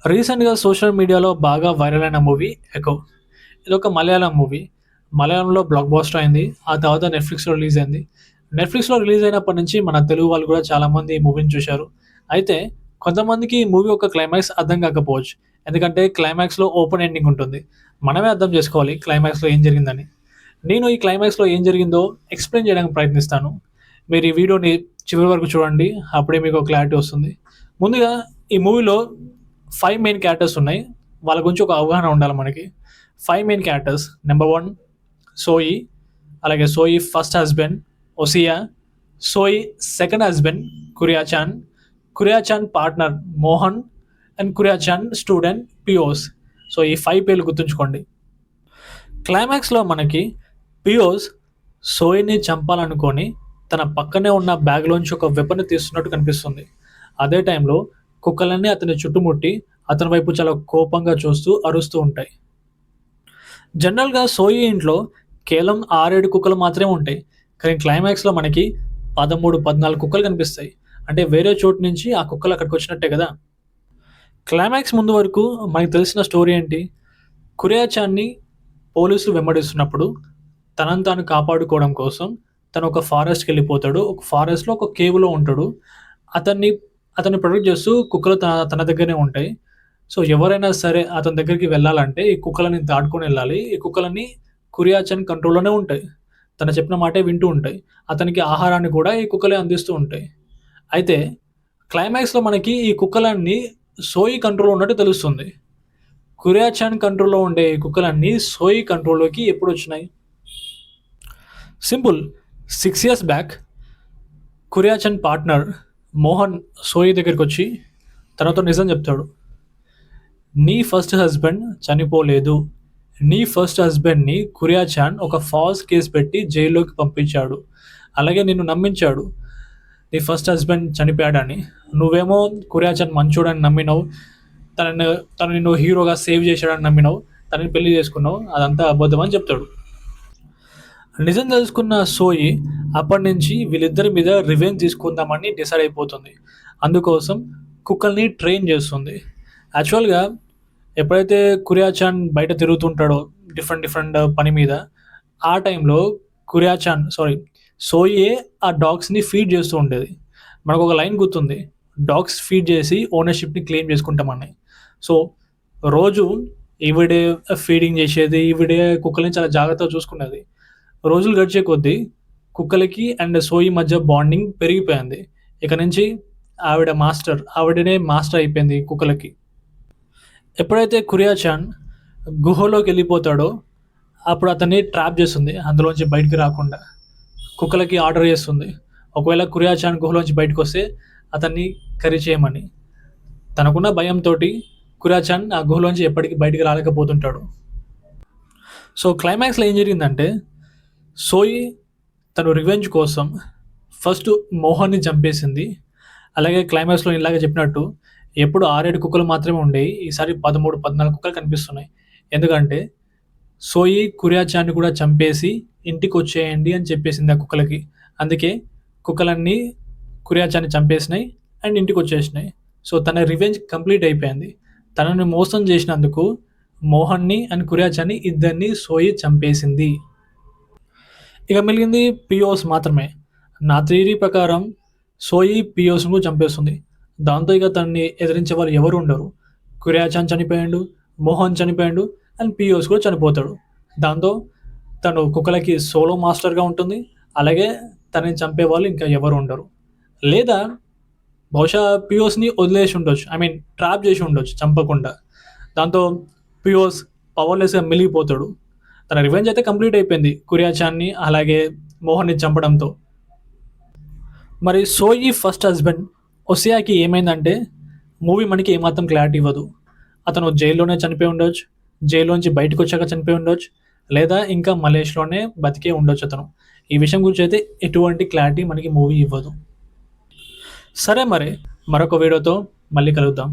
రీసెంట్‌గా సోషల్ మీడియాలో బాగా వైరల్ అయిన మూవీ 'ఎకో'. ఇదొక మలయాళం మూవీ. మలయాళంలో బ్లాక్ బస్టర్ అయింది. ఆ తర్వాత నెట్‌ఫ్లిక్స్‌లో రిలీజ్ అయింది. నెట్‌ఫ్లిక్స్‌లో రిలీజ్ అయినప్పటి నుంచి మన తెలుగు వాళ్ళు కూడా చాలామంది ఈ మూవీని చూశారు. అయితే కొంతమందికి ఈ మూవీ యొక్క క్లైమాక్స్ అర్థం కాకపోవచ్చు. ఎందుకంటే క్లైమాక్స్‌లో ఓపెన్ ఎండింగ్ ఉంటుంది. మనమే అర్థం చేసుకోవాలి క్లైమాక్స్‌లో ఏం జరిగిందని. నేను ఈ క్లైమాక్స్‌లో ఏం జరిగిందో ఎక్స్‌ప్లెయిన్ చేయడానికి ప్రయత్నిస్తాను. మీరు ఈ వీడియోని చివరి వరకు చూడండి. అప్పుడే మీకు క్లారిటీ వస్తుంది. ముందుగా ఈ మూవీలో 5 మెయిన్ క్యారెక్టర్స్ ఉన్నాయి. వాళ్ళ గురించి ఒక అవగాహన ఉండాలి మనకి. 5 మెయిన్ క్యారెక్టర్స్. నంబర్ 1 సోయి, అలాగే సోయి first husband Osiya, Soyi second husband Kuriachan, Kuriachan partner Mohan and Kuriachan student Pius. So ఈ 5 పేర్లు గుర్తుంచుకోండి. క్లైమాక్స్‌లో మనకి పియోస్ సోయిని చంపాలనుకొని తన పక్కనే ఉన్న బ్యాగ్‌లోంచి ఒక వెపన్‌ని తీస్తున్నట్టు కనిపిస్తుంది. అదే టైంలో కుక్కలన్నీ అతన్ని చుట్టుముట్టి అతని వైపు చాలా కోపంగా చూస్తూ అరుస్తూ ఉంటాయి. జనరల్‌గా సోయి ఇంట్లో కేవలం 6, 7 కుక్కలు మాత్రమే ఉంటాయి. కానీ క్లైమాక్స్‌లో మనకి 13, 14 కుక్కలు కనిపిస్తాయి. అంటే వేరే చోటు నుంచి ఆ కుక్కలు అక్కడికొచ్చినట్టే కదా! క్లైమాక్స్ ముందు వరకు మనకు తెలిసిన స్టోరీ ఏంటి? కురియాచాన్‌ని పోలీసులు వెంబడిస్తున్నప్పుడు తనను తాను కాపాడుకోవడం కోసం తను ఒక ఫారెస్ట్‌కెళ్ళిపోతాడు. ఒక ఫారెస్ట్‌లో ఒక కేవ్‌లో ఉంటాడు. అతన్ని అతన్ని ప్రొటెక్ట్ చేస్తూ కుక్కలు తన దగ్గరనే ఉంటాయి. సో, ఎవరైనా సరే అతని దగ్గరికి వెళ్ళాలంటే ఈ కుక్కలని దాటుకొని వెళ్ళాలి. ఈ కుక్కలన్నీ కురియాచన్ కంట్రోల్‌లోనే ఉంటాయి. తను చెప్పిన మాటే వింటూ ఉంటాయి. అతనికి ఆహారాన్ని కూడా ఈ కుక్కలే అందిస్తూ ఉంటాయి. అయితే క్లైమాక్స్‌లో మనకి ఈ కుక్కలన్నీ సోయి కంట్రోల్‌లో ఉన్నట్టు తెలుస్తుంది. కురియాచాన్ కంట్రోల్‌లో ఉండే ఈ కుక్కలన్నీ సోయి కంట్రోల్‌లోకి ఎప్పుడొచ్చినాయి? Simple. 6 years back Kuriachan partner Mohan Soyi దగ్గరికొచ్చి తనతో నిజం చెప్తాడు. నీ ఫస్ట్ హస్బెండ్ చనిపోలేదు. నీ ఫస్ట్ హస్బెండ్‌ని కురియాచాన్ ఒక ఫాల్స్ కేస్ పెట్టి జైల్లోకి పంపించాడు. అలాగే నిన్ను నమ్మించాడు. నీ ఫస్ట్ హస్బెండ్ చనిపోయాడని. నువ్వేమో కురియాచాన్ మంచోడని నమ్మినావు. తను నిన్ను హీరోగా సేవ్ చేశాడని నమ్మినావు. తనని పెళ్లి చేసుకున్నావు. అదంతా అబద్ధం అని చెప్తాడు. నిజం తెలుసుకున్న సోయి అప్పటినుంచి వీళ్ళిద్దరి మీద రివెంజ్ తీసుకుందామని డిసైడ్ అయిపోతుంది. అందుకోసం కుక్కల్ని ట్రైన్ చేస్తుంది. యాక్చువల్‌గా ఎప్పుడైతే కురియాచాన్ బయట తిరుగుతుంటాడో డిఫరెంట్ పని మీద, ఆ టైంలో సోయే ఆ డాగ్స్‌ని ఫీడ్ చేస్తూ ఉండేది. మనకొక లైన్ గుర్తుంది. డాగ్స్ ఫీడ్ చేసి ఓనర్‌షిప్‌ని క్లెయిమ్ చేసుకుంటామని. సో, రోజు ఈవిడే ఫీడింగ్ చేసేది. ఈవిడే కుక్కల్ని చాలా జాగ్రత్తగా చూసుకునేది. రోజులు గడిచే కొద్దీ కుక్కలకి అండ్ సోయి మధ్య బాండింగ్ పెరిగిపోయింది. ఇక నుంచి ఆవిడనే మాస్టర్ అయిపోయింది కుక్కలకి. ఎప్పుడైతే కురియాచాన్ గుహలోకెళ్ళిపోతాడో అప్పుడు అతన్ని ట్రాప్ చేస్తుంది. అందులోంచి బయటికి రాకుండా. కుక్కలకి ఆర్డర్ చేస్తుంది. ఒకవేళ కురియాచాన్ గుహలోంచి బయటకొస్తే అతన్ని కర్రీ చేయమని. తనకున్న భయంతోటి కురియాచాన్ ఆ గుహలోంచి ఎప్పటికి బయటికి రాలేకపోతుంటాడు. సో, క్లైమాక్స్‌లో ఏం జరిగిందంటే సోయి తను రివెంజ్ కోసం ఫస్ట్ మోహన్‌ని చంపేసింది. అలాగే క్లైమాక్స్‌లో ఇలాగే చెప్పినట్టు ఎప్పుడు 6, 7 కుక్కలు మాత్రమే ఉండేయి. ఈసారి 13, 14 కుక్కలు కనిపిస్తున్నాయి. ఎందుకంటే సోయి కురియాచాన్‌ని కూడా చంపేసి ఇంటికొచ్చేయండి అని చెప్పేసింది ఆ కుక్కలకి. అందుకే కుక్కలన్నీ కురియాచాన్‌ని చంపేసినాయి అండ్ ఇంటికొచ్చేసినాయి. సో, తన రివెంజ్ కంప్లీట్ అయిపోయింది. తనని మోసం చేసినందుకు మోహన్‌ని అండ్ కురియాచాన్‌ని ఇద్దరిని సోయి చంపేసింది. ఇక మిగిలింది పియోస్ మాత్రమే. నా థియరీ ప్రకారం సోయి పియోస్‌ను చంపేస్తుంది. దాంతో ఇక తనని ఎదిరించే వాళ్ళు ఎవరు ఉండరు. కురియాచాన్ చనిపోయిండు, మోహన్ చనిపోయిండు అండ్ పియోస్ కూడా చనిపోతాడు. దాంతో తను కుక్కలకి సోలో మాస్టర్‌గా ఉంటుంది. అలాగే తనని చంపేవాళ్ళు ఇంకా ఎవరు ఉండరు. లేదా బహుశా పియోస్‌ని వదిలేసి ఉండొచ్చు. ట్రాప్ చేసి ఉండొచ్చు చంపకుండా. దాంతో పియోస్ పవర్‌లెస్‌గా మిలిగిపోతాడు. తన రివెంజ్ అయితే కంప్లీట్ అయిపోయింది. కురియాచాన్‌ని అలాగే మోహన్‌ని చంపడంతో. మరి సోయి ఫస్ట్ హస్బెండ్ ఒసియాకి ఏమైందంటే మూవీ మనకి ఏమాత్రం క్లారిటీ ఇవ్వదు. అతను జైల్లోనే చనిపోయి ఉండొచ్చు. జైల్లోంచి బయటకొచ్చాక చనిపోయి ఉండొచ్చు. లేదా ఇంకా మలేషియాలోనే బతికే ఉండొచ్చు అతను. ఈ విషయం గురించి అయితే ఎటువంటి క్లారిటీ మనకి మూవీ ఇవ్వదు. సరే మరి మరొక వీడియోతో మళ్ళీ కలుద్దాం.